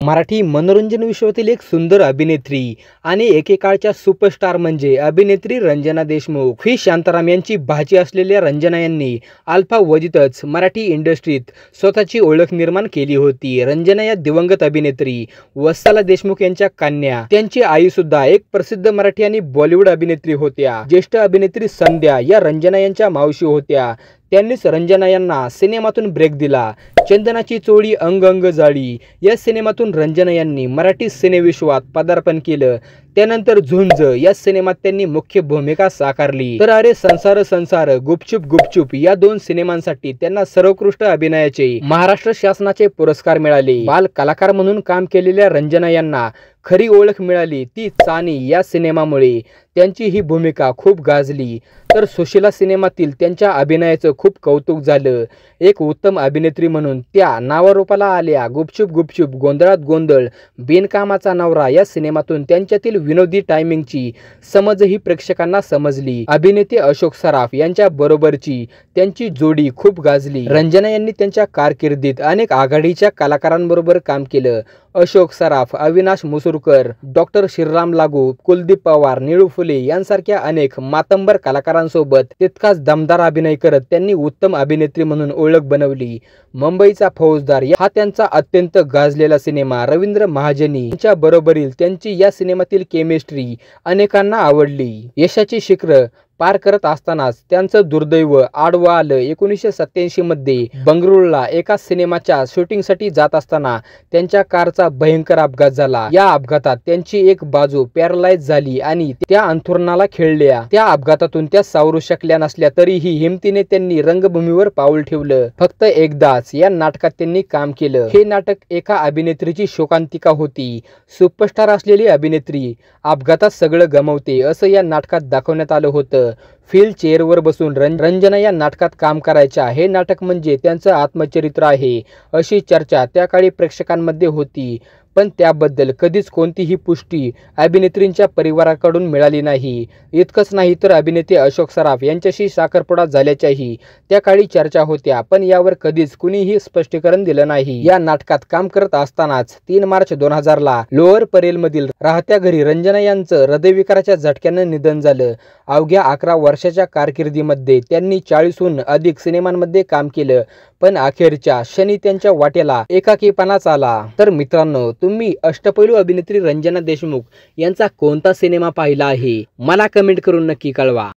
मराठी मनोरंजन विश्वातील एक सुंदर अभिनेत्री आणि एकेकाळच्या सुपरस्टार म्हणजे अभिनेत्री रंजना देशमुख. व्ही शांताराम यांची भाची असलेल्या रंजना यांनी अल्पावधीतच मराठी इंडस्ट्रीत स्वतःची ओळख निर्माण केली होती. रंजना या दिवंगत अभिनेत्री वत्सला देशमुख यांच्या कन्या. त्यांची आई सुद्धा एक प्रसिद्ध मराठी आणि बॉलिवूड अभिनेत्री होत्या. ज्येष्ठ अभिनेत्री संध्या या रंजना यांच्या मावशी होत्या. त्यांनीच रंजना यांना सिनेमातून ब्रेक दिला. चंदनाची चोळी अंग अंग जाळी या सिनेमातून रंजना यांनी मराठी सिनेविश्वात पदार्पण केलं. त्यानंतर झुंज या सिनेमात त्यांनी मुख्य भूमिका साकारली. तर अरे संसार संसार, गुपचूप गुपचूप या दोन सिनेमांसाठी त्यांना सर्वोत्कृष्ट अभिनयाचे महाराष्ट्र शासनाचे पुरस्कार मिळाले. बाल कलाकार म्हणून काम केलेल्या रंजना यांना खरी ओळख मिळाली ती चाणी या सिनेमामुळे. त्यांची ही भूमिका खूप गाजली. तर सुशीला सिनेमातील त्यांच्या अभिनयाचं खूप कौतुक झालं. एक उत्तम अभिनेत्री म्हणून त्या नावारूपाला आल्या. गुपचूप गुपचूप, गोंधळात गोंधळ, बिनकामाचा नवरा या सिनेमातून त्यांच्यातील विनोदी टायमिंगची समजही प्रेक्षकांना समजली. अभिनेते अशोक सराफ यांच्या बरोबरची त्यांची जोडी खूप गाजली. रंजना यांनी त्यांच्या कारकिर्दीत अनेक आघाडीच्या कलाकारांबरोबर काम केलं. अशोक सराफ, अविनाश मुसुरकर, डॉक्टर श्रीराम लागू, कुलदीप पवार, निळू फुले यांसारख्या अनेक मातंबर कलाकारांसोबत तितकाच दमदार अभिनय करत त्यांनी उत्तम अभिनेत्री म्हणून ओळख बनवली. मुंबईचा फौजदार हा त्यांचा अत्यंत गाजलेला सिनेमा. रवींद्र महाजनी यांच्या बरोबरील त्यांची या सिनेमातील केमिस्ट्री अनेकांना आवडली. यशाची शिखर पार करत असतानाच त्यांचं दुर्दैव आडवं आलं. 1987 मध्ये बंगळुरूला एका सिनेमाच्या शूटिंगसाठी जात असताना त्यांच्या कारचा भयंकर अपघात झाला. या अपघातात त्यांची एक बाजू पॅरालाइज झाली आणि त्या अंथरुणाला खिळल्या. त्या अपघातातून त्या सावरू शकल्या नसल्या तरीही हिमतीने त्यांनी रंगभूमीवर पाऊल ठेवलं. फक्त एकदाच या नाटकात त्यांनी काम केलं. हे नाटक एका अभिनेत्रीची शोकांतिका होती. सुपरस्टार असलेली अभिनेत्री अपघातात सगळं गमावते असं या नाटकात दाखवण्यात आलं होतं. व्हील चेअरवर बसून रंजना या नाटकात काम करायच्या. हे नाटक म्हणजे त्यांचं आत्मचरित्र आहे अशी चर्चा त्या काळी प्रेक्षकांमध्ये होती. पण त्याबद्दल कधीच कोणतीही पुष्टी अभिनेत्रींच्या परिवाराकडून मिळाली नाही. इतकंच नाही तर अभिनेते अशोक सराफ यांच्याशी साखरपुडा झाल्याच्याही त्या काळी चर्चा होत्या. पण यावर कधीच कुणीही स्पष्टीकरण दिलं नाही. या नाटकात काम करत असतानाच 3 मार्च 2000 ला लोअर परेलमधील राहत्या घरी रंजना यांचं हृदयविकाराच्या झटक्यानं निधन झालं. अवघ्या 11 वर्षाच्या कारकिर्दीमध्ये त्यांनी 40हून अधिक सिनेमांमध्ये काम केलं. पण अखेरच्या क्षणी त्यांच्या वाट्याला एकाकीपणाच आला. तर मित्रांनो, तुम्ही अष्टपैलू अभिनेत्री रंजना देशमुख यांचा कोणता सिनेमा पाहिला आहे मला कमेंट करून नक्की कळवा.